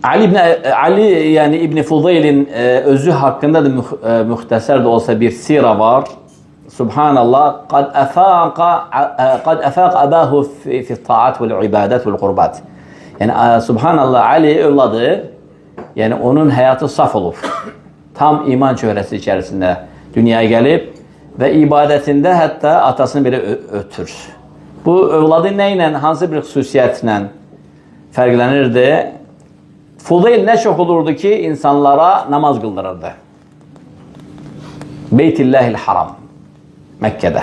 Ali yani İbn Fudayl'in özü hakkında da muhtasar da olsa bir sira var. Subhanallah, kad afaq abahu fi taat vel ibadet vel kurbat. Yani subhanallah, Ali evladı, yani onun hayatı saf olur. Tam iman çöhresi içerisinde dünyaya gelip ve ibadetinde hatta atasını bile ötür. Bu evladı neyle, hansı bir xüsusiyyətlə fərqlənirdi? Fudayl ne çok olurdu ki insanlara namaz kıldırırdı. Beytillahil Haram, Mekke'de.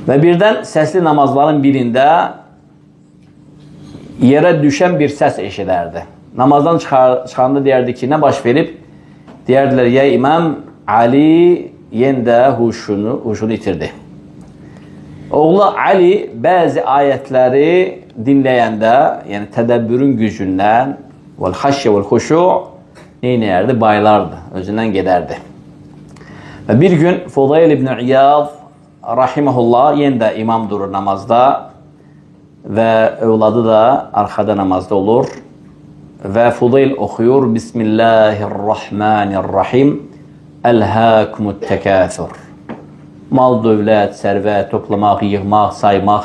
Ve birden sesli namazların birinde yere düşen bir ses eşiderdi. Namazdan çıkanda derdi ki ne baş verip? Derdiler ya İmam Ali yende huşunu itirdi. Oğlu Ali bazı ayetleri dinleyende, yani tedebbürün gücünden vel haşye vel huşu neylerdi? Baylardı, özünden giderdi. Ve bir gün Fudayl ibn İyad rahimahullah yenide imam durur namazda ve evladı da arkada namazda olur ve Fudayl okuyor Bismillahirrahmanirrahim Elhâkumut tekâthur. Mal, dövlət, sərvət, toplamaq, yığmaq, saymaq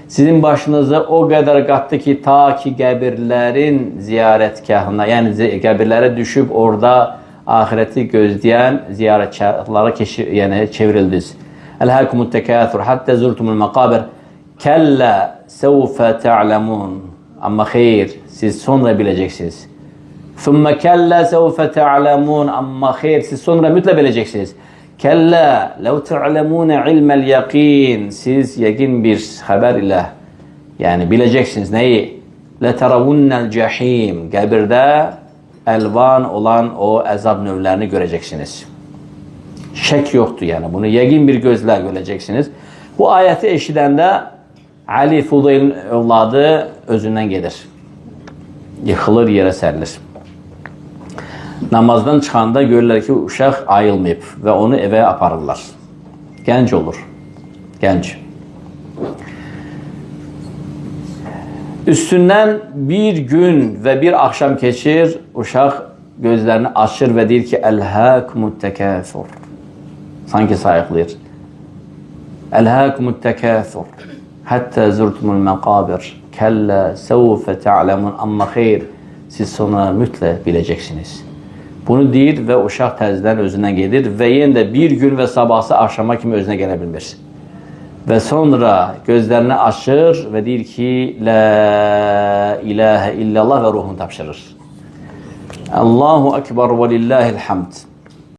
sizin başınıza o kadar qattı ki ta ki qəbirlərin ziyarətgahına, yəni qəbirlərə düşüb orada ahireti gözleyen ziyaretçilara yani çevrildiniz. Elhâkumut tekâthur hatta zurtumul makabir kella sevfe te'lemun. Ama hayır, siz sonra bileceksiniz. Thumme kella sevfe te'lemun. Ama hayır, siz sonra mütle bileceksiniz. Kella lev te'lemûne ilmel yakin. Siz yakin bir haber ile yani bileceksiniz neyi? Leteravvunnel cehîm. Kabirde elvan olan o azap növlerini göreceksiniz. Şek yoktu yani. Bunu yakin bir gözle göreceksiniz. Bu ayeti eşidəndə Ali Fudayl'ın evladı özündən gedir. Yıxılır, yerə sərilir. Namazdan çıxanda görürlər ki, uşaq ayılmayıb və onu evə aparırlar. Gənc olur. Gənc. Üstündən bir gün ve bir akşam geçir, uşaq gözlerini açır ve deyir ki, Elhâkumut tekâthur. Sanki sayıqlayır. Elhâkumut tekâthur. Hatta zurtumul mekabir. Kella sevfe te'lemun. Amma hayır, siz sonra mütle bileceksiniz. Bunu deyir ve uşaq təzdən özündən gedir ve yenə bir gün ve sabahsı akşama kimi özünə gələ bilmir. Ve sonra gözlerini açır ve deyir ki La ilahe illallah ve ruhunu tapşırır. Allahu Ekber ve lillahil hamd.